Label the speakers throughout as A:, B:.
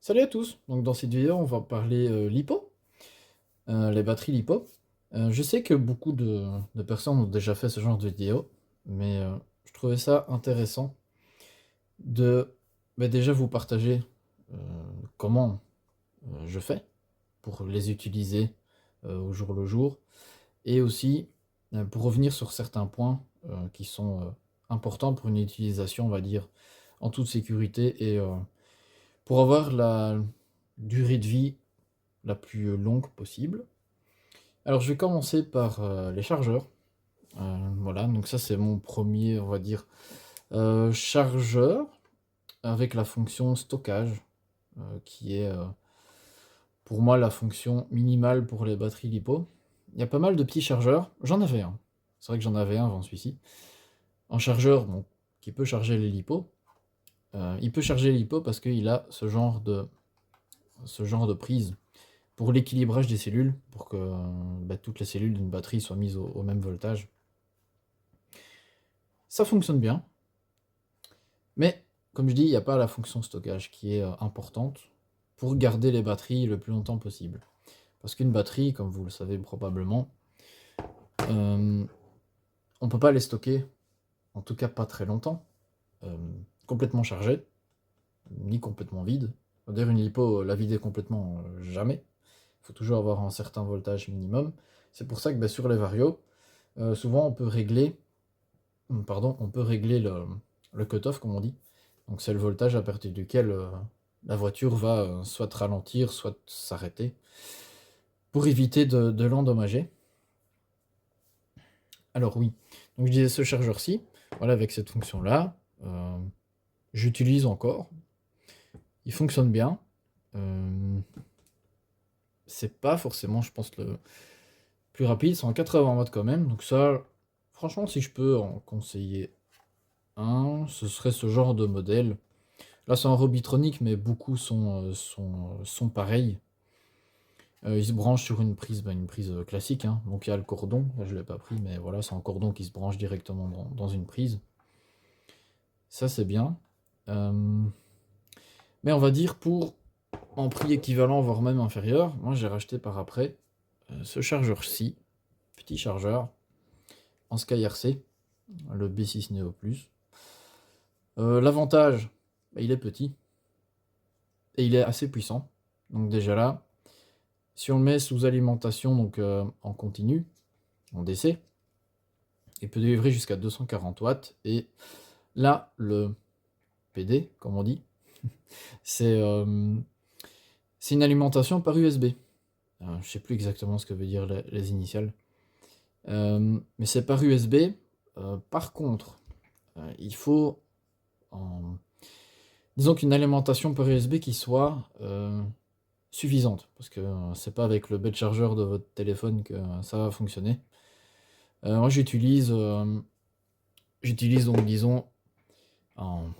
A: Salut à tous! Donc dans cette vidéo, on va parler LiPo, les batteries LiPo. Je sais que beaucoup de personnes ont déjà fait ce genre de vidéo, mais je trouvais ça intéressant de déjà vous partager euh, comment je fais pour les utiliser au jour le jour, et aussi pour revenir sur certains points qui sont importants pour une utilisation, on va dire, en toute sécurité et pour avoir la durée de vie la plus longue possible. Alors je vais commencer par les chargeurs. Voilà, donc ça c'est mon premier, on va dire, chargeur avec la fonction stockage, qui est pour moi la fonction minimale pour les batteries LiPo. Il y a pas mal de petits chargeurs, j'en avais un. C'est vrai que j'en avais un avant celui-ci. Un chargeur bon, qui peut charger les LiPo. Il peut charger les LiPo parce qu'il a ce genre de prise pour l'équilibrage des cellules, pour que toutes les cellules d'une batterie soient mises au même voltage. Ça fonctionne bien, mais comme je dis, il n'y a pas la fonction stockage qui est importante pour garder les batteries le plus longtemps possible. Parce qu'une batterie, comme vous le savez probablement, on ne peut pas les stocker, en tout cas pas très longtemps, euh, complètement chargées, ni complètement vides. D'ailleurs, une lipo, la vider complètement, jamais. Il faut toujours avoir un certain voltage minimum. C'est pour ça que sur les varios, souvent on peut régler le cut-off, comme on dit. Donc c'est le voltage à partir duquel la voiture va soit ralentir, soit s'arrêter, pour éviter de l'endommager. Alors oui, donc je disais ce chargeur-ci, voilà, avec cette fonction-là, j'utilise encore. Il fonctionne bien. C'est pas forcément, je pense, le plus rapide, c'est en 80 watts quand même. Donc ça, franchement, si je peux en conseiller un, ce serait ce genre de modèle. Là, c'est un Robitronic, mais beaucoup sont pareils. Il se branche sur une prise classique, hein. Donc il y a le cordon, là je ne l'ai pas pris, mais voilà, c'est un cordon qui se branche directement dans une prise. Ça, c'est bien. Euh, mais on va dire pour en prix équivalent, voire même inférieur, moi j'ai racheté par après ce chargeur-ci, petit chargeur, en SkyRC, le B6 Neo Plus. L'avantage, il est petit, et il est assez puissant. Donc déjà là, si on le met sous alimentation, donc en continu, en DC, il peut délivrer jusqu'à 240 watts. Et là, le PD, comme on dit, c'est une alimentation par USB. Je ne sais plus exactement ce que veut dire les initiales. Mais c'est par USB. Par contre, il faut, disons qu'une alimentation par USB qui soit suffisante. Parce que c'est pas avec le bel chargeur de votre téléphone que ça va fonctionner. Moi, j'utilise donc, disons, en,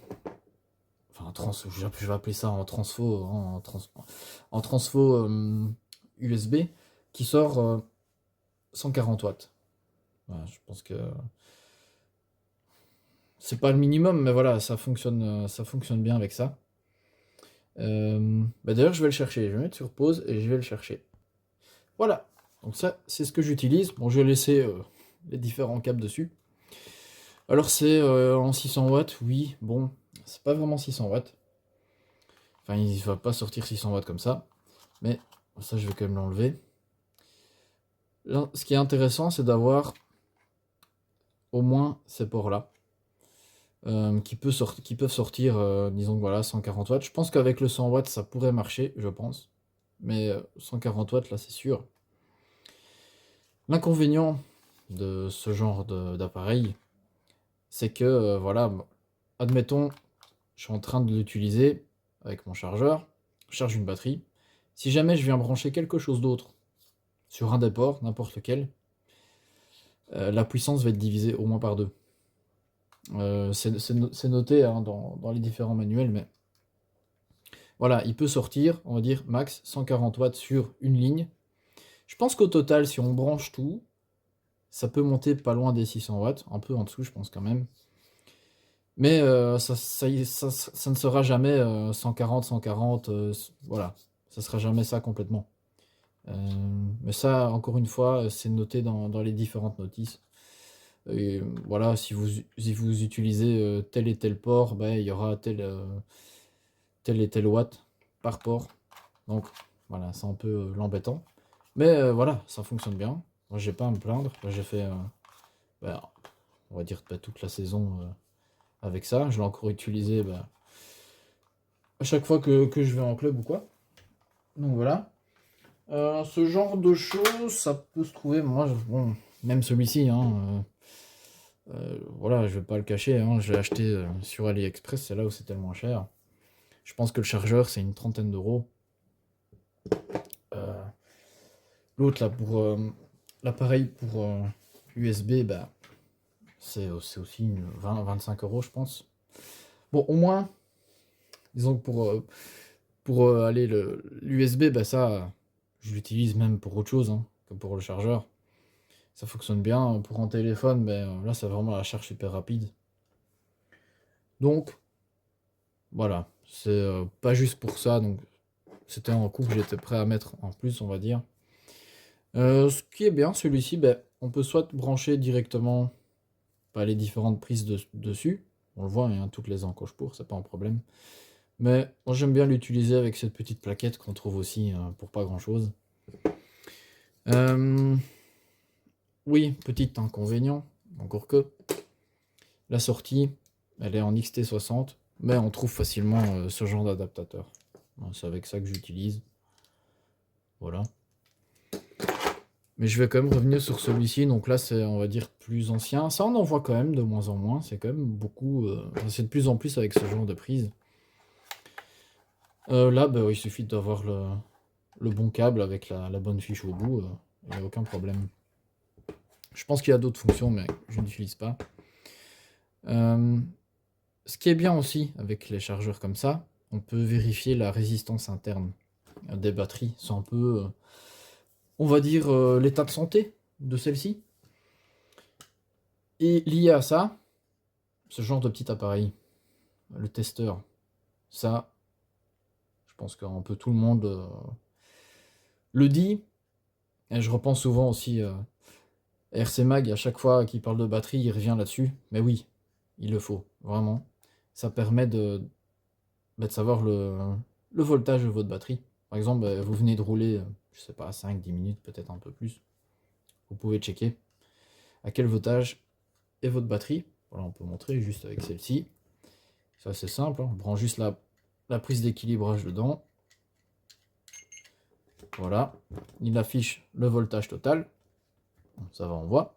A: je vais appeler ça en transfo, en transfo USB, qui sort 140 watts. Voilà, je pense que c'est pas le minimum, mais voilà, ça fonctionne bien avec ça. D'ailleurs, je vais le chercher. Je vais mettre sur pause et je vais le chercher. Voilà. Donc ça, c'est ce que j'utilise. Bon, je vais laisser les différents câbles dessus. Alors c'est en 600 watts, oui. Bon, c'est pas vraiment 600 watts. Enfin, il va pas sortir 600 watts comme ça. Mais ça, je vais quand même l'enlever. Là, ce qui est intéressant, c'est d'avoir au moins ces ports-là. Qui peuvent sortir, disons que voilà, 140 watts. Je pense qu'avec le 100 watts, ça pourrait marcher, je pense. Mais 140 watts, là, c'est sûr. L'inconvénient de ce genre d'appareil, c'est que, voilà, admettons, je suis en train de l'utiliser avec mon chargeur, je charge une batterie. Si jamais je viens brancher quelque chose d'autre sur un des ports, n'importe lequel, la puissance va être divisée au moins par deux. C'est noté hein, dans les différents manuels, mais voilà, il peut sortir, on va dire, max 140 watts sur une ligne. Je pense qu'au total, si on branche tout, ça peut monter pas loin des 600 watts, un peu en dessous, je pense quand même. Mais ça ne sera jamais 140, voilà, ça sera jamais ça complètement. Mais ça, encore une fois, c'est noté dans les différentes notices. Et voilà, si vous utilisez tel et tel port, ben, il y aura tel et tel watt par port. Donc voilà, c'est un peu l'embêtant. Mais voilà, ça fonctionne bien. Moi, j'ai pas à me plaindre. Là, j'ai fait, ben, on va dire, toute la saison avec ça. Je l'ai encore utilisé ben, à chaque fois que je vais en club ou quoi. Donc voilà. Ce genre de choses, ça peut se trouver. Moi, bon, même celui-ci, hein, voilà, je vais pas le cacher. Hein, je l'ai acheté sur AliExpress, c'est là où c'était le moins cher. Je pense que le chargeur, c'est une trentaine d'euros. Euh, L'autre, là, pour l'appareil pour USB, bah, c'est aussi 20-25 euros, je pense. Bon, au moins, disons que pour aller l'USB, bah, ça, je l'utilise même pour autre chose hein, que pour le chargeur. Ça fonctionne bien. Pour un téléphone, ben, là, c'est vraiment la charge super rapide. Donc, voilà, c'est pas juste pour ça. Donc, c'était un coût que j'étais prêt à mettre en plus, on va dire. Ce qui est bien, celui-ci, ben, on peut soit brancher directement les différentes prises dessus. On le voit, il y a toutes les encoches pour, c'est pas un problème. Mais moi j'aime bien l'utiliser avec cette petite plaquette qu'on trouve aussi pour pas grand chose. Oui, petit inconvénient, encore que la sortie, elle est en XT60, mais on trouve facilement ce genre d'adaptateur. C'est avec ça que j'utilise. Voilà. Mais je vais quand même revenir sur celui-ci. Donc là, c'est, on va dire, plus ancien. Ça, on en voit quand même de moins en moins. C'est quand même beaucoup. C'est de plus en plus avec ce genre de prise. Là, bah, il suffit d'avoir le bon câble avec la bonne fiche au bout. Il n'y a aucun problème. Je pense qu'il y a d'autres fonctions, mais je n'utilise pas. Ce qui est bien aussi avec les chargeurs comme ça, on peut vérifier la résistance interne des batteries. C'est un peu, on va dire, l'état de santé de celle-ci. Et lié à ça, ce genre de petit appareil, le testeur, ça, je pense qu'un peu tout le monde le dit. Et je repense souvent aussi RC Mag, à chaque fois qu'il parle de batterie, il revient là-dessus. Mais oui, il le faut, vraiment. Ça permet de savoir le voltage de votre batterie. Par exemple, vous venez de rouler, je sais pas, 5-10 minutes, peut-être un peu plus. Vous pouvez checker à quel voltage est votre batterie. Voilà, on peut montrer juste avec celle-ci. C'est assez simple, hein. On prend juste la prise d'équilibrage dedans. Voilà. Il affiche le voltage total. Ça va, on voit.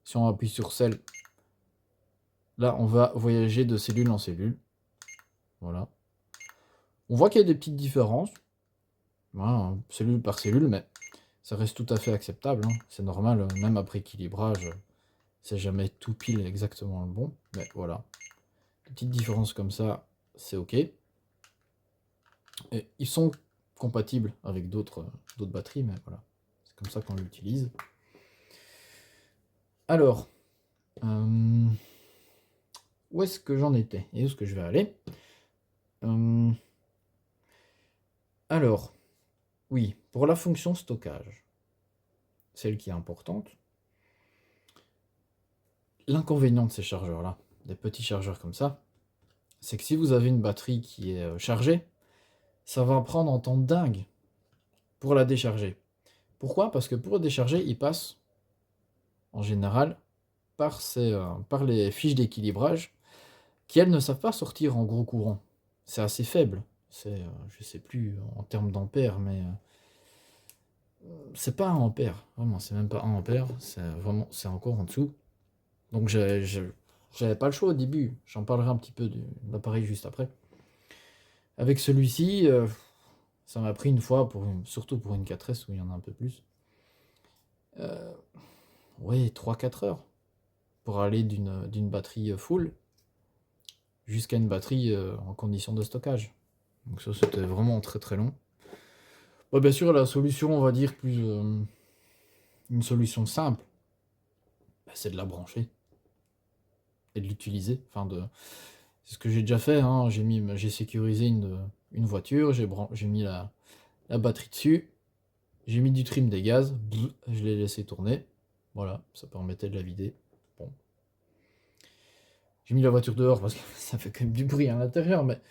A: Si on appuie sur celle, là, on va voyager de cellule en cellule. Voilà. On voit qu'il y a des petites différences. Voilà, cellule par cellule, mais ça reste tout à fait acceptable. Hein. C'est normal, même après équilibrage, c'est jamais tout pile exactement le bon. Mais voilà. Des petites différences comme ça, c'est OK. Et ils sont compatibles avec d'autres batteries, mais voilà. C'est comme ça qu'on l'utilise. Alors, où est-ce que j'en étais et où est-ce que je vais aller? Alors, oui, pour la fonction stockage, celle qui est importante, l'inconvénient de ces chargeurs-là, des petits chargeurs comme ça, c'est que si vous avez une batterie qui est chargée, ça va prendre un temps dingue pour la décharger. Pourquoi? Parce que pour la décharger, il passe en général par les fiches d'équilibrage qui, elles, ne savent pas sortir en gros courant. C'est assez faible. C'est, je sais plus en termes d'ampères, mais c'est pas 1 ampère. Vraiment, c'est même pas 1 ampère. C'est vraiment, c'est encore en dessous. Donc j'avais pas le choix au début. J'en parlerai un petit peu de l'appareil juste après. Avec celui-ci, ça m'a pris une fois, surtout pour une 4S où il y en a un peu plus. Oui, 3-4 heures pour aller d'une batterie full jusqu'à une batterie en condition de stockage. Donc ça, c'était vraiment très très long. Bon, bien sûr, la solution, on va dire, plus une solution simple, bah, c'est de la brancher. et de l'utiliser. C'est ce que j'ai déjà fait, hein. J'ai sécurisé une voiture, j'ai mis la batterie dessus, j'ai mis du trim des gaz, je l'ai laissé tourner. Voilà, ça permettait de la vider. Bon. J'ai mis la voiture dehors parce que ça fait quand même du bruit à l'intérieur, mais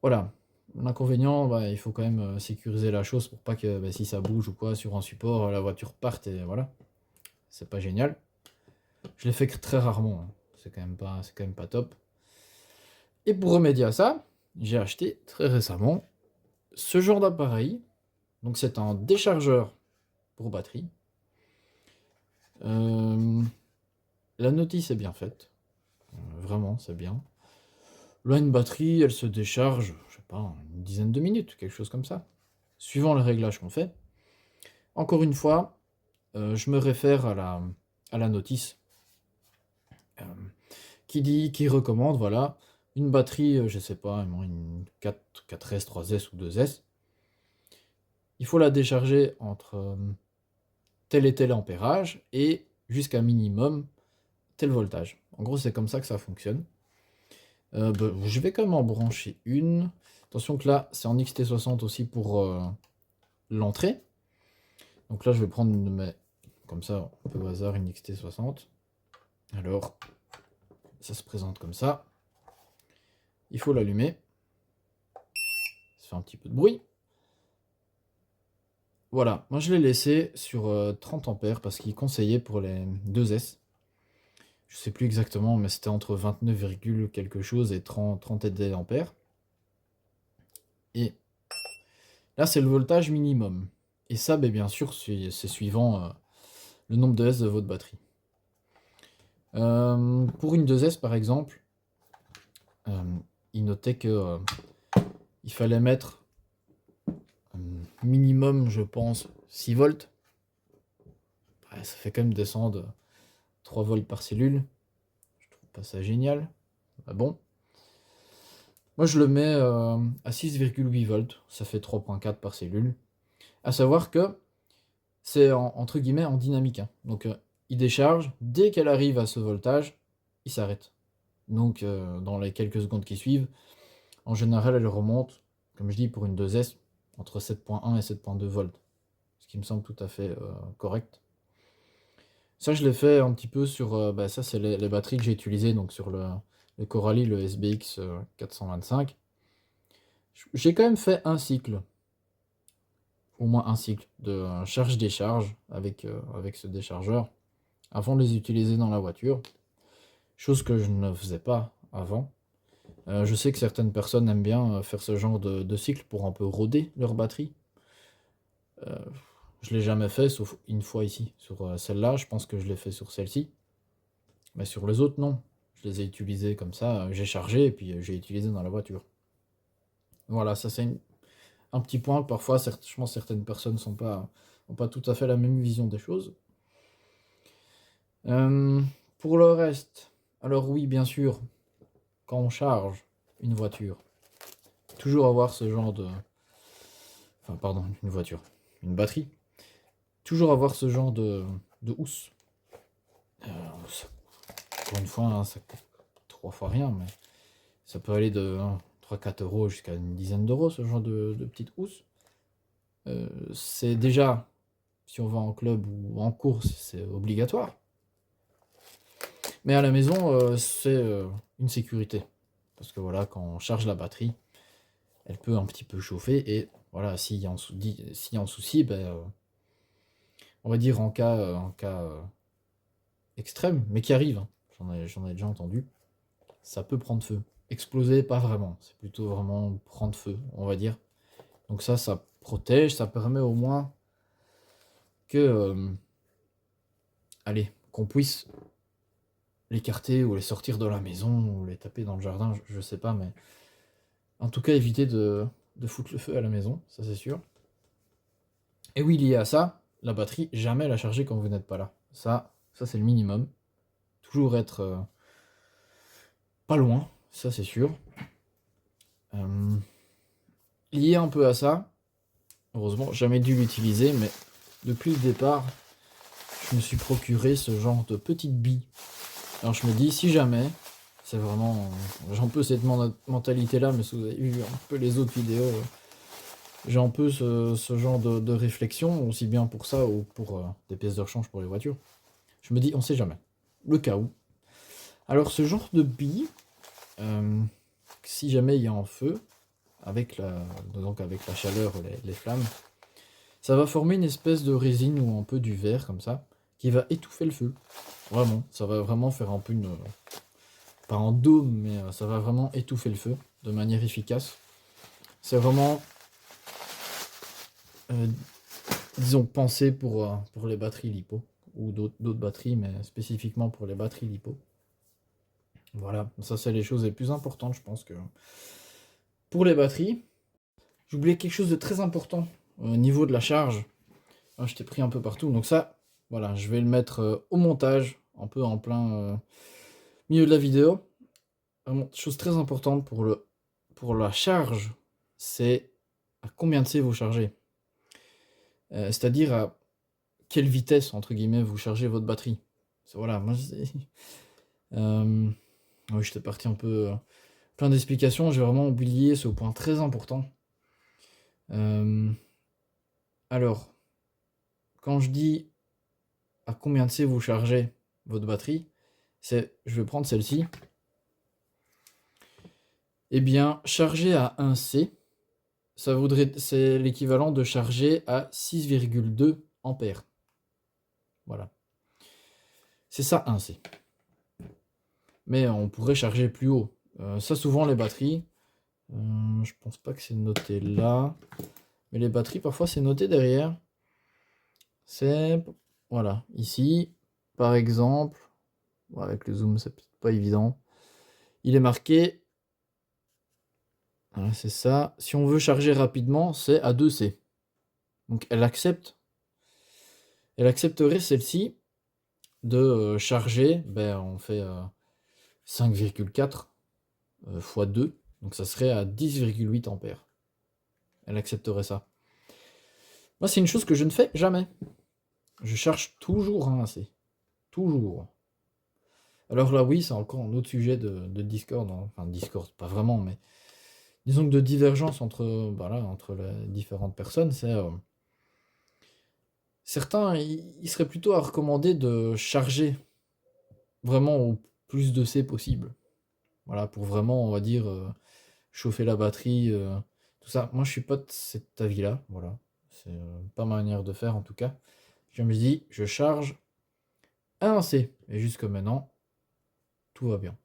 A: voilà. L'inconvénient, bah, il faut quand même sécuriser la chose pour pas que bah, si ça bouge ou quoi sur un support, la voiture parte et voilà. C'est pas génial. Je l'ai fait très rarement, hein. C'est quand même pas top. Et pour remédier à ça, j'ai acheté très récemment ce genre d'appareil. Donc c'est un déchargeur pour batterie. La notice est bien faite. Vraiment, c'est bien. Là, une batterie, elle se décharge, je sais pas, une dizaine de minutes, quelque chose comme ça. Suivant le réglage qu'on fait. Encore une fois, je me réfère à la notice euh, qui recommande, voilà, une batterie, je sais pas, une 4S, 3S ou 2S. Il faut la décharger entre tel et tel ampérage et jusqu'à minimum tel voltage. En gros, c'est comme ça que ça fonctionne. Je vais quand même en brancher une. Attention que là, c'est en XT60 aussi pour l'entrée. Donc là, je vais prendre comme ça, un peu au hasard, une XT60. Alors, ça se présente comme ça. Il faut l'allumer. Ça fait un petit peu de bruit. Voilà, moi je l'ai laissé sur 30 ampères parce qu'il conseillait pour les 2S. Je sais plus exactement, mais c'était entre 29, quelque chose et 30 ampères. Et là, c'est le voltage minimum. Et ça, ben, bien sûr, c'est suivant le nombre de S de votre batterie. Pour une 2S, par exemple, il notait que il fallait mettre minimum, je pense, 6 volts. Ouais, ça fait quand même descendre 3 volts par cellule. Je trouve pas ça génial. Ah bon. Moi, je le mets à 6,8 volts. Ça fait 3,4 par cellule. À savoir que c'est entre guillemets en dynamique, hein. Donc, il décharge. Dès qu'elle arrive à ce voltage, il s'arrête. Donc, dans les quelques secondes qui suivent, en général, elle remonte, comme je dis, pour une 2S, entre 7,1 et 7,2 volts. Ce qui me semble tout à fait correct. Ça, je l'ai fait un petit peu sur... ça, c'est les batteries que j'ai utilisées donc sur le Coralie, le SBX 425. J'ai quand même fait un cycle, au moins un cycle, de charge-décharge avec ce déchargeur, avant de les utiliser dans la voiture. Chose que je ne faisais pas avant. Je sais que certaines personnes aiment bien faire ce genre de cycle pour un peu roder leur batterie. Je l'ai jamais fait, sauf une fois ici. Sur celle-là, je pense que je l'ai fait sur celle-ci. Mais sur les autres, non. Je les ai utilisés comme ça, j'ai chargé et puis j'ai utilisé dans la voiture. Voilà, ça c'est un petit point. Parfois, je pense que certaines personnes n'ont pas tout à fait la même vision des choses. Pour le reste, alors oui, bien sûr, quand on charge une voiture, toujours avoir ce genre de... Enfin, pardon, une voiture, une batterie. Toujours avoir ce genre de housse. Encore une fois, hein, ça coûte 3 fois rien, mais ça peut aller de 3-4 euros jusqu'à une dizaine d'euros, ce genre de petite housse. C'est déjà, si on va en club ou en course, c'est obligatoire. Mais à la maison, c'est une sécurité. Parce que voilà, quand on charge la batterie, elle peut un petit peu chauffer. Et voilà, s'il y a un souci, ben, on va dire en cas extrême, mais qui arrive, hein, j'en ai déjà entendu, ça peut prendre feu. Exploser, pas vraiment. C'est plutôt vraiment prendre feu, on va dire. Donc ça protège, ça permet au moins que, allez, qu'on puisse l'écarter ou les sortir de la maison ou les taper dans le jardin, je sais pas, mais en tout cas éviter de foutre le feu à la maison, ça c'est sûr. Et oui, lié à ça, la batterie, jamais la charger quand vous n'êtes pas là. Ça c'est le minimum. Toujours être pas loin, ça c'est sûr. Lié un peu à ça, heureusement, jamais dû l'utiliser, mais depuis le départ, je me suis procuré ce genre de petite bille. Alors je me dis, si jamais C'est vraiment... J'ai un peu cette mentalité-là, mais si vous avez vu un peu les autres vidéos, j'ai un peu ce genre de réflexion, aussi bien pour ça ou pour des pièces de rechange pour les voitures. Je me dis, on sait jamais. Le cas où. Alors, ce genre de billes, si jamais il y a un feu, donc avec la chaleur, les flammes, ça va former une espèce de résine ou un peu du verre comme ça, qui va étouffer le feu. Vraiment, ça va vraiment faire un peu pas un dôme, mais ça va vraiment étouffer le feu de manière efficace. C'est vraiment, euh, disons, pensé pour les batteries LiPo, ou d'autres batteries, mais spécifiquement pour les batteries LiPo. Voilà, ça c'est les choses les plus importantes, je pense que pour les batteries. J'oubliais quelque chose de très important au niveau de la charge. Ah, je t'ai pris un peu partout. Donc ça, voilà, je vais le mettre au montage, un peu en plein milieu de la vidéo. Vraiment, chose très importante pour la charge, c'est à combien de C vous chargez. C'est-à-dire à quelle vitesse, entre guillemets, vous chargez votre batterie. Voilà, moi, oui, j'étais parti un peu plein d'explications. J'ai vraiment oublié ce point très important. Alors, quand je dis à combien de C vous chargez votre batterie, je vais prendre celle-ci. Eh bien, charger à 1 C, c'est l'équivalent de charger à 6,2 ampères. Voilà. C'est ça 1 C. Mais on pourrait charger plus haut. Ça, souvent, les batteries, je pense pas que c'est noté là, mais les batteries, parfois, c'est noté derrière. C'est, voilà, ici, par exemple, avec le zoom, c'est peut-être pas évident. Il est marqué, voilà, c'est ça. Si on veut charger rapidement, c'est à 2 C. Donc elle accepterait celle-ci de charger, on fait 5,4 x 2, donc ça serait à 10,8 ampères. Elle accepterait ça. Moi, c'est une chose que je ne fais jamais. Je charge toujours un AC. Toujours. Alors là, oui, c'est encore un autre sujet de Discord. Enfin, Discord, pas vraiment, mais disons que de divergence entre les différentes personnes, c'est... certains, il serait plutôt à recommander de charger vraiment au plus de C possible. Voilà, pour vraiment, on va dire, chauffer la batterie, tout ça. Moi, je suis pas de cet avis-là, voilà. C'est pas ma manière de faire, en tout cas. Je me dis, je charge à 1 C. Et jusque maintenant, tout va bien.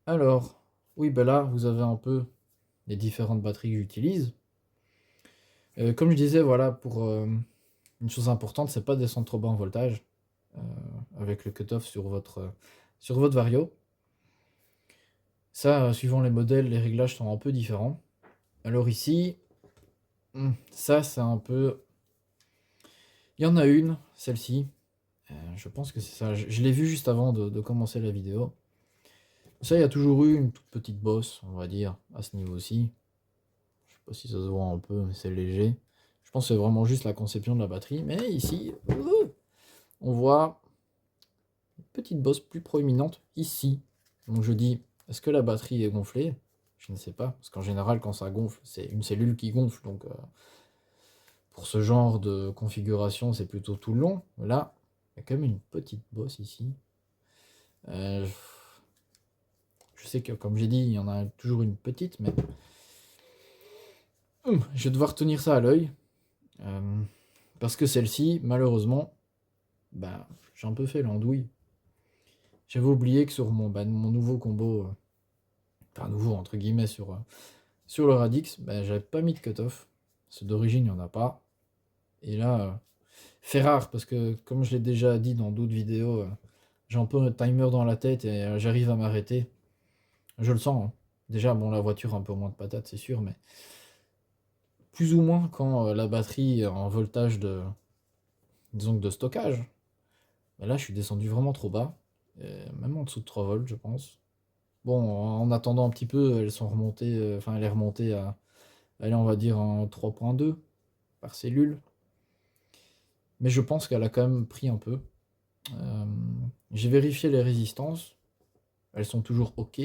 A: Alors, oui, ben là, vous avez un peu les différentes batteries que j'utilise. Comme je disais, voilà, pour une chose importante, c'est pas descendre trop bas en voltage euh, avec le cutoff sur votre vario. Ça, suivant les modèles, les réglages sont un peu différents. Alors ici, ça c'est un peu... Il y en a une, celle-ci. Je pense que c'est ça. Je l'ai vu juste avant de commencer la vidéo. Ça, il y a toujours eu une toute petite bosse, on va dire, à ce niveau-ci. Je sais pas si ça se voit un peu, mais c'est léger. Je pense que c'est vraiment juste la conception de la batterie. Mais ici, on voit une petite bosse plus proéminente ici. Donc je dis, est-ce que la batterie est gonflée? Je ne sais pas, parce qu'en général, quand ça gonfle, c'est une cellule qui gonfle. Donc pour ce genre de configuration, c'est plutôt tout le long. Là, il y a quand même une petite bosse ici. Je sais que, comme j'ai dit, il y en a toujours une petite, mais je vais devoir tenir ça à l'œil. Parce que celle-ci, malheureusement, j'ai un peu fait l'andouille. J'avais oublié que sur mon nouveau combo, enfin nouveau entre guillemets sur le Radix, j'avais pas mis de cutoff. Parce d'origine, il n'y en a pas. Et là, fait rare, parce que comme je l'ai déjà dit dans d'autres vidéos, j'ai un peu un timer dans la tête et j'arrive à m'arrêter. Je le sens, hein. Déjà, bon, la voiture a un peu moins de patates, c'est sûr, mais plus ou moins quand la batterie est en voltage disons que de stockage. Là, je suis descendu vraiment trop bas, même en dessous de 3 volts, je pense. Bon, en attendant un petit peu, elles sont remontées, enfin, elle est remontée à, allez, on va dire en 3,2 par cellule. Mais je pense qu'elle a quand même pris un peu. J'ai vérifié les résistances. elles sont toujours OK.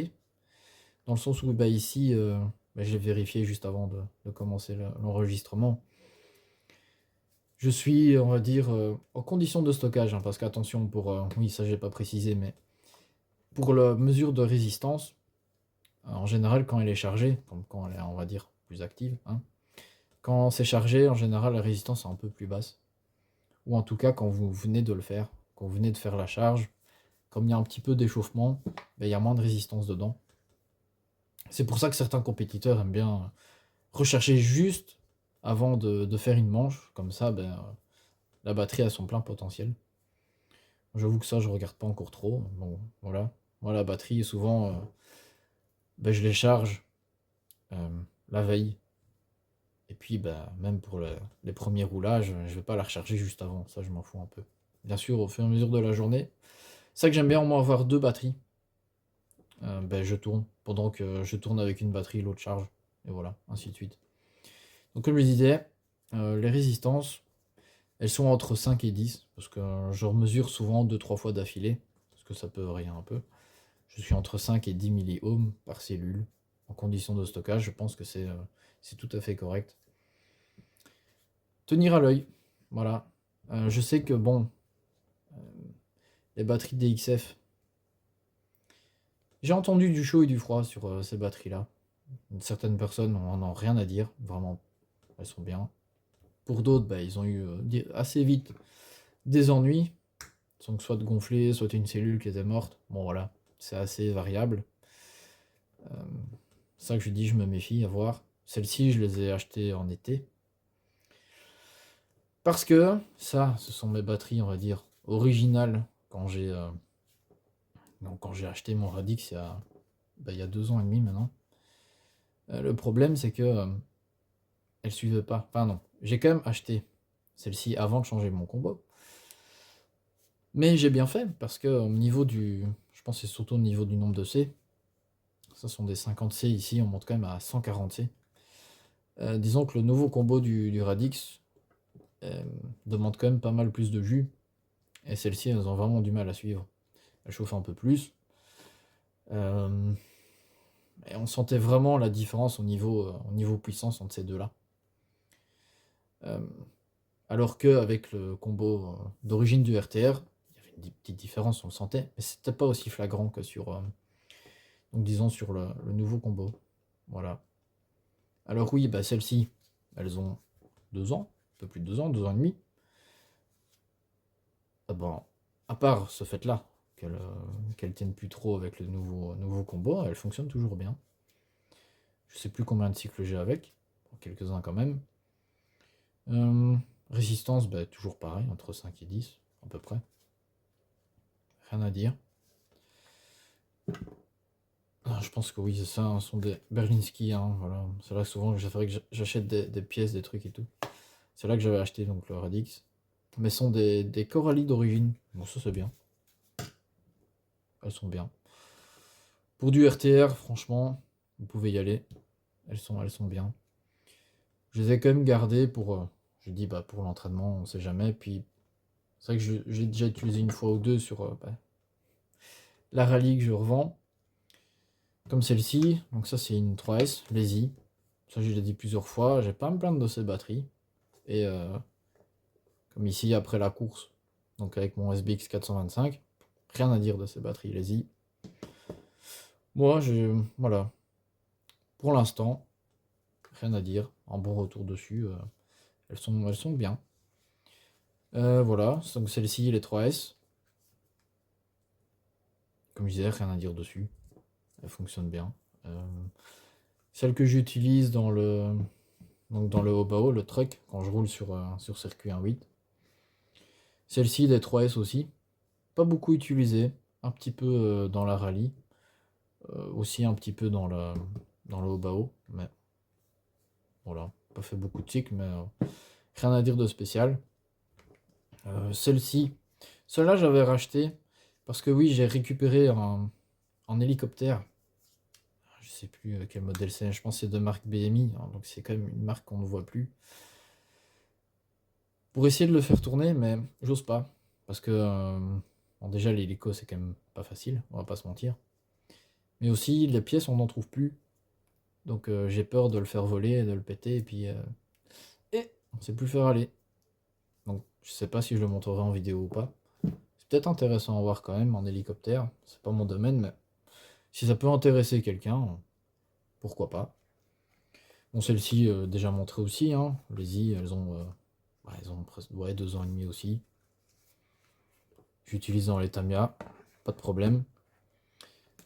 A: Dans le sens où bah, ici, bah, je l'ai vérifié juste avant de commencer l'enregistrement. Je suis, on va dire, en condition de stockage, hein, parce qu'attention, oui, ça j'ai pas précisé, mais pour la mesure de résistance, en général, quand elle est chargée, comme quand elle est, on va dire, plus active, hein, quand c'est chargé, en général, la résistance est un peu plus basse. Ou en tout cas, quand vous venez de le faire, quand vous venez de faire la charge, comme il y a un petit peu d'échauffement, ben, il y a moins de résistance dedans. C'est pour ça que certains compétiteurs aiment bien rechercher juste avant de faire une manche. Comme ça, ben, la batterie a son plein potentiel. J'avoue que ça, je regarde pas encore trop. Bon, voilà. Moi, la batterie, souvent, ben, je les charge la veille. Et puis, ben, même pour les premiers roulages, je vais pas la recharger juste avant. Ça, je m'en fous un peu. Bien sûr, au fur et à mesure de la journée. C'est ça que j'aime bien, au moins avoir deux batteries. Ben, je tourne. Pendant que je tourne avec une batterie, l'autre charge. Et voilà, ainsi de suite. Donc comme je disais, les résistances, elles sont entre 5 et 10. Parce que je mesure souvent 2-3 fois d'affilée. Parce que ça peut varier un peu. Je suis entre 5 et 10 milliohms par cellule. En condition de stockage, je pense que c'est tout à fait correct. Tenir à l'œil. Voilà. Je sais que bon, les batteries DXF, j'ai entendu du chaud et du froid sur ces batteries-là. Certaines personnes n'en ont rien à dire, vraiment, elles sont bien. Pour d'autres, bah, ils ont eu assez vite des ennuis, donc soit de gonfler, soit une cellule qui était morte. Bon voilà, c'est assez variable. C'est ça que je dis, je me méfie, à voir. Celles-ci, je les ai achetées en été. Parce que ça, ce sont mes batteries, on va dire, originales quand j'ai acheté mon Radix il y a 2 ans et demi maintenant. Le problème, c'est que elles suivaient pas. Enfin non, j'ai quand même acheté celle-ci avant de changer mon combo. Mais j'ai bien fait, parce que au niveau je pense que c'est surtout au niveau du nombre de C. Ça sont des 50C ici, on monte quand même à 140C. Disons que le nouveau combo du Radix demande quand même pas mal plus de jus. Et celles-ci, elles ont vraiment du mal à suivre. Elles chauffent un peu plus. Euh, et on sentait vraiment la différence au niveau puissance entre ces deux-là. Euh, alors qu'avec le combo d'origine du RTR, il y avait une petite différence, on le sentait, mais c'était pas aussi flagrant que donc disons sur le nouveau combo. Voilà. Alors oui, bah celles-ci, elles ont 2 ans, un peu plus de 2 ans, 2 ans et demi. Ah bon, à part ce fait-là, qu'elles tiennent plus trop avec le nouveau combo, elles fonctionnent toujours bien. Je sais plus combien de cycles j'ai avec, quelques-uns quand même. Résistance, bah, toujours pareil, entre 5 et 10, à peu près. Rien à dire. Ah, je pense que oui, c'est ça, ce sont des Berlinski, hein, voilà. C'est là que souvent j'achète des pièces, des trucs et tout. C'est là que j'avais acheté donc le Radix. Mais ce sont des Coralie d'origine. Bon, ça c'est bien. Elles sont bien. Pour du RTR, franchement, vous pouvez y aller. Elles sont bien. Je les ai quand même gardées je dis, bah, pour l'entraînement, on sait jamais. Puis, c'est vrai que j'ai déjà utilisé une fois ou deux sur bah, la rallye que je revends. Comme celle-ci. Donc ça, c'est une 3S, Lazy. Ça, je l'ai dit plusieurs fois. J'ai pas à me plaindre de ces batteries. Et comme ici, après la course, donc avec mon SBX 425, rien à dire de ces batteries Lazy. Moi, voilà. Pour l'instant, rien à dire. Un bon retour dessus. Elles sont bien. Voilà. Donc celle-ci, les 3S. Comme je disais, rien à dire dessus. Elle fonctionne bien. Celle que j'utilise donc dans le Hobao, le truck, quand je roule sur circuit 1.8. Celle-ci, les 3S aussi. Pas beaucoup utilisée. Un petit peu dans la rallye. Aussi un petit peu dans le Hobao. Mais voilà. Pas fait beaucoup de cycles, mais rien à dire de spécial. Celle-ci. Celle-là, j'avais racheté. Parce que oui, j'ai récupéré en hélicoptère. Je sais plus quel modèle c'est. Je pense que c'est de marque BMI. Hein, donc c'est quand même une marque qu'on ne voit plus. Pour essayer de le faire tourner, mais j'ose pas. Parce que bon, déjà l'hélico c'est quand même pas facile, on va pas se mentir. Mais aussi, les pièces, on n'en trouve plus. Donc j'ai peur de le faire voler, de le péter, et puis et on sait plus le faire aller. Donc je sais pas si je le montrerai en vidéo ou pas. C'est peut-être intéressant à voir quand même en hélicoptère. C'est pas mon domaine, mais si ça peut intéresser quelqu'un, pourquoi pas. Bon, celle-ci, déjà montré aussi, hein. Les elles ont presque 2 ans et demi aussi. J'utilise dans les Tamiya, pas de problème.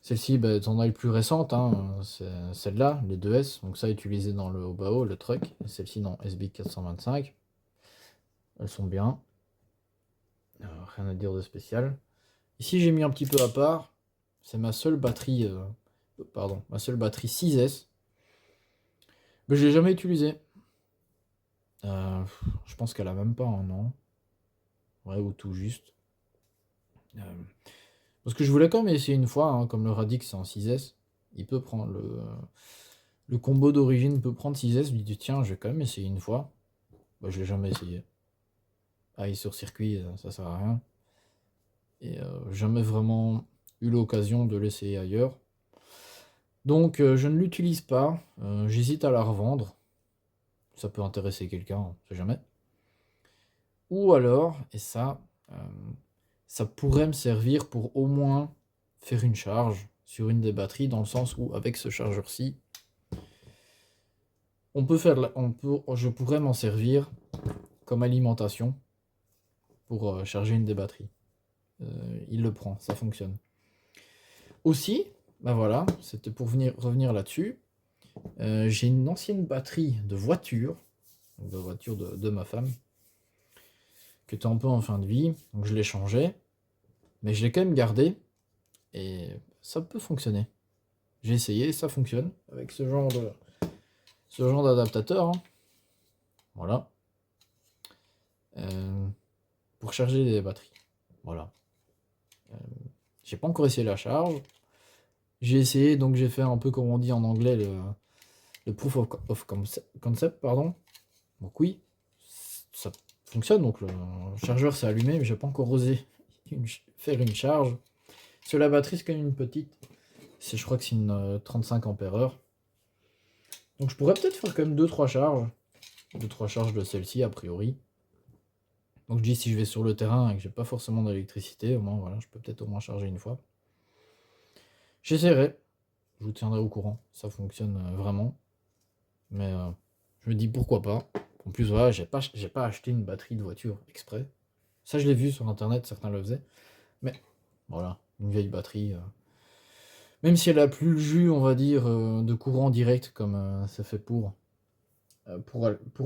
A: Celle-ci, bah, c'en a les plus récentes, hein. C'est celle-là, les 2S. Donc ça, utilisé dans le Obao, le truck. Et celle-ci dans SB 425. Elles sont bien. Rien à dire de spécial. Ici, j'ai mis un petit peu à part. C'est ma seule batterie, ma seule batterie 6S. Mais je l'ai jamais utilisée. Je pense qu'elle a même pas un an. Ouais, ou tout juste. Euh, Parce que je voulais quand même essayer une fois, hein, comme le Radix c'est en 6S. Il peut prendre le combo d'origine peut prendre 6S. Je lui dis tiens, je vais quand même essayer une fois. Bah, je l'ai jamais essayé. Aller sur circuit, ça sert à rien. Et jamais vraiment eu l'occasion de l'essayer ailleurs. Donc je ne l'utilise pas. J'hésite à la revendre. Ça peut intéresser quelqu'un, on sait jamais. Ou alors, et ça pourrait me servir pour au moins faire une charge sur une des batteries, dans le sens où avec ce chargeur-ci, je pourrais m'en servir comme alimentation pour charger une des batteries. Il le prend, ça fonctionne. Aussi, ben voilà, c'était pour revenir là-dessus. J'ai une ancienne batterie de voiture, de ma femme, qui était un peu en fin de vie, donc je l'ai changée, mais je l'ai quand même gardée, et ça peut fonctionner. J'ai essayé, ça fonctionne, avec ce genre d'adaptateur, hein. Voilà. Euh, pour charger les batteries. Voilà. Euh, j'ai pas encore essayé la charge. J'ai essayé, donc j'ai fait un peu comme on dit en anglais, le proof of concept, pardon. Donc oui, ça fonctionne, donc le chargeur s'est allumé, mais j'ai pas encore osé faire une charge. Sur la batterie, c'est quand même une petite. Je crois que c'est une 35 ampères-heure. Donc je pourrais peut-être faire quand même 2-3 charges. 2-3 charges de celle-ci, a priori. Donc je dis, si je vais sur le terrain et que j'ai pas forcément d'électricité, au moins voilà, je peux peut-être au moins charger une fois. J'essaierai. Je vous tiendrai au courant. Ça fonctionne vraiment. Mais je me dis pourquoi pas. En plus, voilà, j'ai pas acheté une batterie de voiture exprès. Ça, je l'ai vu sur internet, certains le faisaient. Mais voilà, une vieille batterie. Même si elle a plus le jus, on va dire, de courant direct comme c'est fait pour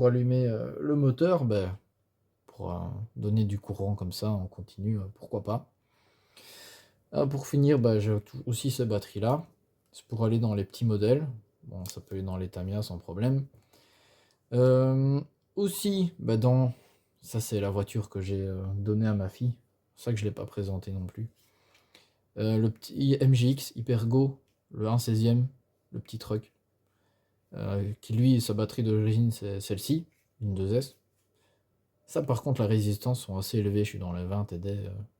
A: allumer le moteur, ben, pour donner du courant comme ça en continu, pourquoi pas. Pour finir, bah, j'ai aussi ces batteries-là. C'est pour aller dans les petits modèles. Bon, ça peut aller dans les Tamiya sans problème. Euh, aussi, bah, ça c'est la voiture que j'ai donnée à ma fille. C'est ça que je ne l'ai pas présenté non plus. Le petit MGX Hypergo, le 1/16e, le petit truck. Qui lui, sa batterie d'origine, c'est celle-ci, une 2S. Ça, par contre, la résistance sont assez élevées. Je suis dans les 20 et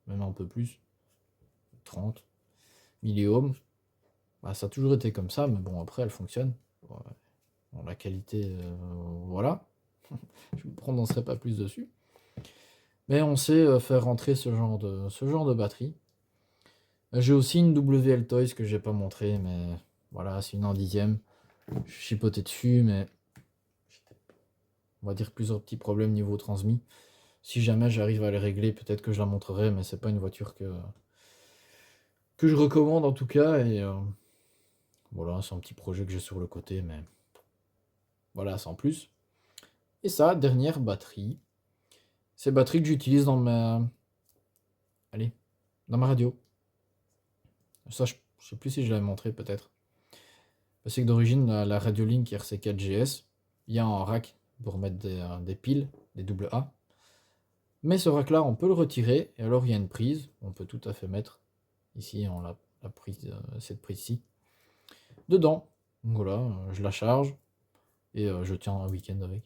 A: même un peu plus. 30 milliohms. Bah, ça a toujours été comme ça, mais bon, après, elle fonctionne. Ouais. Bon, la qualité, voilà. Je ne me prononcerai pas plus dessus. Mais on sait faire rentrer ce genre de batterie. J'ai aussi une WL Toys que j'ai pas montré, mais voilà, c'est une 1/10. Je suis chipoté dessus, mais on va dire plusieurs petits problèmes niveau transmis. Si jamais j'arrive à les régler, peut-être que je la montrerai, mais c'est pas une voiture que je recommande en tout cas. Et voilà, c'est un petit projet que j'ai sur le côté, mais voilà, sans plus. Et ça, dernière batterie. C'est batterie que j'utilise allez, dans ma radio. Ça, je sais plus si je l'avais montré peut-être. C'est que d'origine, la Radiolink RC4GS, il y a un rack pour mettre des piles, des AA. Mais ce rack là, on peut le retirer, et alors il y a une prise, on peut tout à fait mettre, ici, on la prise, cette prise-ci, dedans. Donc voilà, je la charge, et je tiens un week-end avec.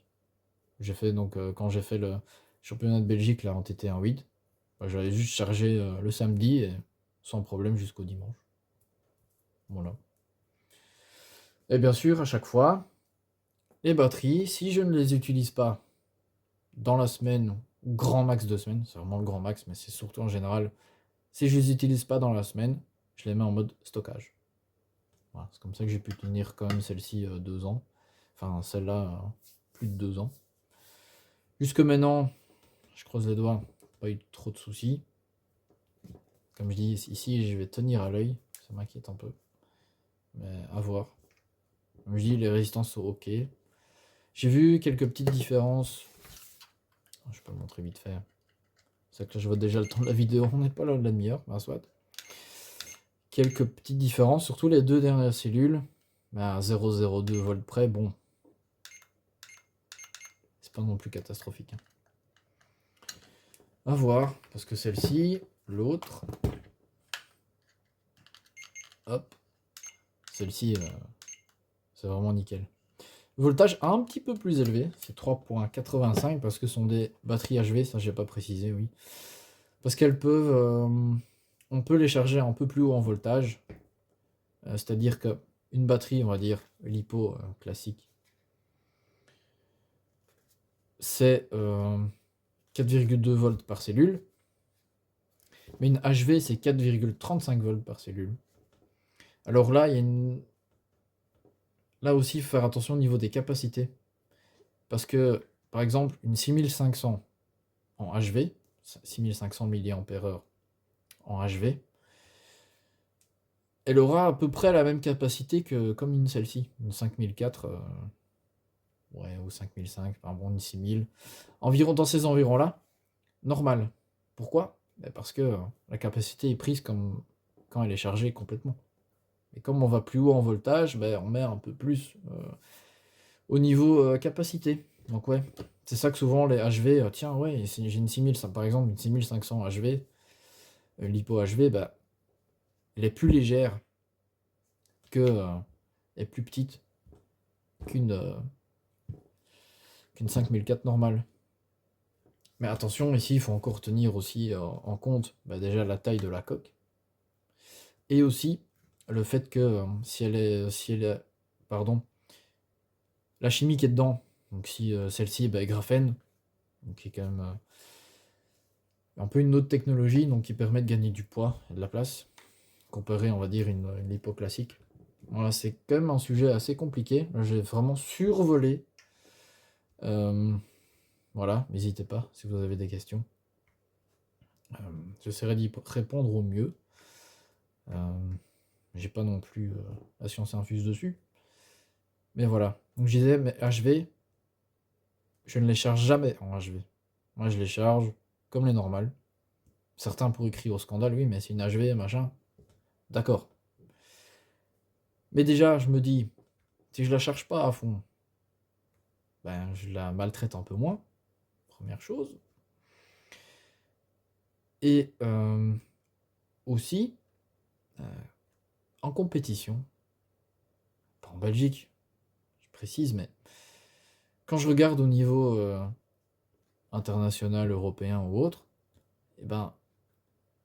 A: J'ai fait donc, quand j'ai fait le championnat de Belgique là en TT1.8, bah, j'avais juste chargé le samedi, et sans problème jusqu'au dimanche. Voilà. Et bien sûr, à chaque fois, les batteries, si je ne les utilise pas dans la semaine, ou grand max 2 semaines, c'est vraiment le grand max, mais c'est surtout en général, si je les utilise pas dans la semaine, je les mets en mode stockage. Voilà, c'est comme ça que j'ai pu tenir quand même celle-ci 2 ans. Enfin, celle-là, plus de 2 ans. Jusque maintenant, je croise les doigts, pas eu trop de soucis. Comme je dis, ici, je vais tenir à l'œil, ça m'inquiète un peu. Mais à voir. Comme je dis, les résistances sont ok. J'ai vu quelques petites différences. Je peux le montrer vite fait. C'est que là, je vois déjà le temps de la vidéo, on n'est pas là de la demi-heure, ben, soit. Quelques petites différences, surtout les 2 dernières cellules. À 0,02 volts près, bon. C'est pas non plus catastrophique. Hein. À voir, parce que celle-ci, l'autre, hop, celle-ci, c'est vraiment nickel. Voltage un petit peu plus élevé, c'est 3,85 parce que ce sont des batteries HV, ça j'ai pas précisé, oui. Parce qu'elles peuvent, on peut les charger un peu plus haut en voltage, c'est-à-dire que une batterie, on va dire, LiPo classique, c'est 4,2 volts par cellule, mais une HV c'est 4,35 volts par cellule. Alors là, il y a une... Là aussi, il faut faire attention au niveau des capacités. Parce que, par exemple, une 6500 en HV, 6500 mAh en HV, elle aura à peu près la même capacité que comme une celle-ci, une 5004, ouais, ou 5005, enfin bon, une 6000, environ dans ces environs-là, normal. Pourquoi? Parce que la capacité est prise comme quand elle est chargée complètement. Et comme on va plus haut en voltage, on met un peu plus au niveau capacité. Donc ouais, c'est ça que souvent les HV, tiens ouais, j'ai une 6000, par exemple une 6500 HV, l'hypo HV, elle est plus légère que, est plus petite qu'une 5004 normale. Mais attention, ici il faut encore tenir aussi en compte déjà la taille de la coque. Et aussi le fait que si elle est, pardon, la chimie qui est dedans, donc si celle-ci est graphène, donc qui est quand même un peu une autre technologie, donc qui permet de gagner du poids et de la place, comparé on va dire une lipo classique. Voilà, c'est quand même un sujet assez compliqué. Là, j'ai vraiment survolé. Voilà, n'hésitez pas si vous avez des questions. J'essaierai d'y répondre au mieux. J'ai pas non plus la science infuse dessus. Mais voilà. Donc je disais, mais HV, je ne les charge jamais en HV. Moi, je les charge comme les normales. Certains pourraient crier au scandale, oui, mais c'est une HV, machin. D'accord. Mais déjà, je me dis, si je la charge pas à fond, je la maltraite un peu moins. Première chose. Et aussi, en compétition, pas en Belgique, je précise, mais quand je regarde au niveau international, européen ou autre, dans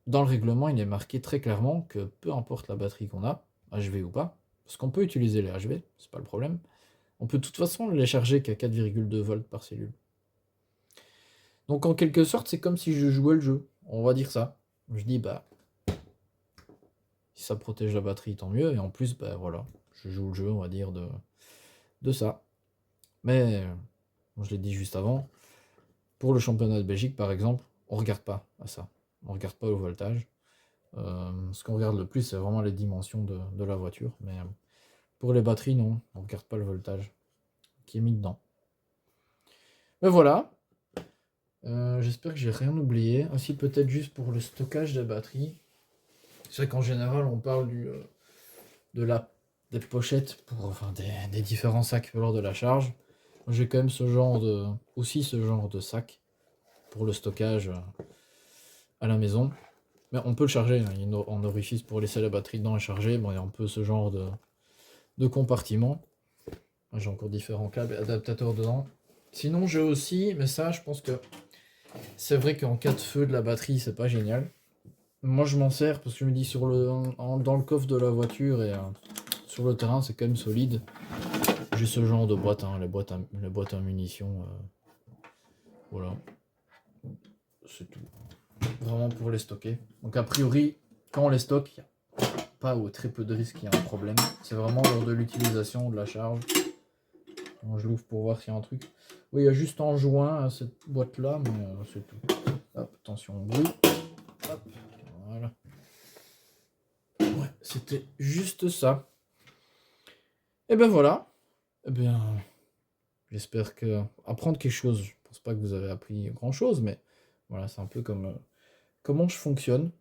A: le règlement, il est marqué très clairement que peu importe la batterie qu'on a, HV ou pas, parce qu'on peut utiliser les HV, c'est pas le problème, on peut de toute façon les charger qu'à 4,2 volts par cellule. Donc en quelque sorte, c'est comme si je jouais le jeu, on va dire ça. Je dis, si ça protège la batterie, tant mieux, et en plus, voilà, je joue le jeu, on va dire, de ça. Mais, je l'ai dit juste avant, pour le championnat de Belgique, par exemple, on regarde pas à ça. On regarde pas au voltage. Ce qu'on regarde le plus, c'est vraiment les dimensions de la voiture. Mais pour les batteries, non, on regarde pas le voltage qui est mis dedans. Mais voilà. J'espère que j'ai rien oublié. Ainsi, peut-être juste pour le stockage des batteries. C'est vrai qu'en général, on parle des pochettes pour des différents sacs lors de la charge. J'ai quand même aussi ce genre de sac pour le stockage à la maison. Mais on peut le charger, hein. Il y a un orifice pour laisser la batterie dedans et charger. Bon, il y a un peu ce genre de compartiment. J'ai encore différents câbles et adaptateurs dedans. Sinon, j'ai aussi, mais ça, je pense que c'est vrai qu'en cas de feu de la batterie, c'est pas génial. Moi, je m'en sers parce que je me dis dans le coffre de la voiture et sur le terrain, c'est quand même solide. J'ai ce genre de boîte, hein, les boîtes à munitions. Voilà, c'est tout. Vraiment pour les stocker. Donc a priori, quand on les stocke, il n'y a pas ou très peu de risques qu'il y ait un problème. C'est vraiment lors de l'utilisation, de la charge. Donc, je l'ouvre pour voir s'il y a un truc. Oui, il y a juste en joint à cette boîte là, mais c'est tout. Hop, attention au bruit. Hop, voilà. Ouais, c'était juste ça. Et ben voilà. Eh bien, j'espère que apprendre quelque chose, je pense pas que vous avez appris grand chose, mais voilà, c'est un peu comme comment je fonctionne.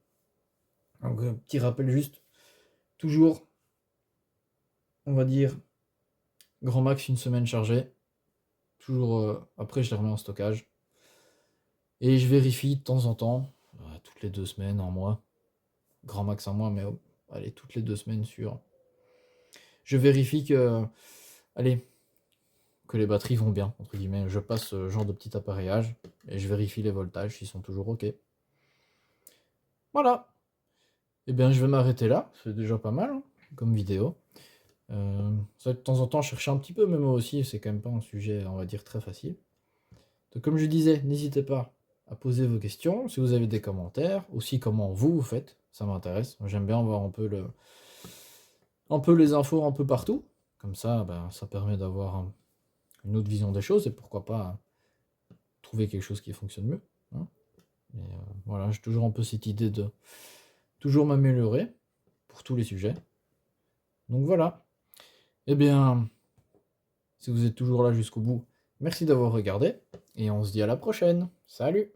A: Donc, un petit rappel juste, toujours, on va dire, grand max une semaine chargée. Toujours, après, je les remets en stockage. Et je vérifie de temps en temps, toutes les 2 semaines, un mois. Grand max un mois, mais allez, toutes les 2 semaines sur. Je vérifie allez, que les batteries vont bien, entre guillemets. Je passe ce genre de petit appareillage et je vérifie les voltages s'ils sont toujours OK. Voilà. Eh bien, je vais m'arrêter là. C'est déjà pas mal, hein, comme vidéo. Ça, de temps en temps, chercher un petit peu, mais moi aussi, c'est quand même pas un sujet, on va dire, très facile. Donc, comme je disais, n'hésitez pas à poser vos questions, si vous avez des commentaires, aussi comment vous faites, ça m'intéresse. J'aime bien voir un peu les infos un peu partout. Comme ça, ben, ça permet d'avoir une autre vision des choses et pourquoi pas trouver quelque chose qui fonctionne mieux, hein. Et voilà, j'ai toujours un peu cette idée de toujours m'améliorer pour tous les sujets. Donc voilà. Eh bien, si vous êtes toujours là jusqu'au bout, merci d'avoir regardé et on se dit à la prochaine. Salut!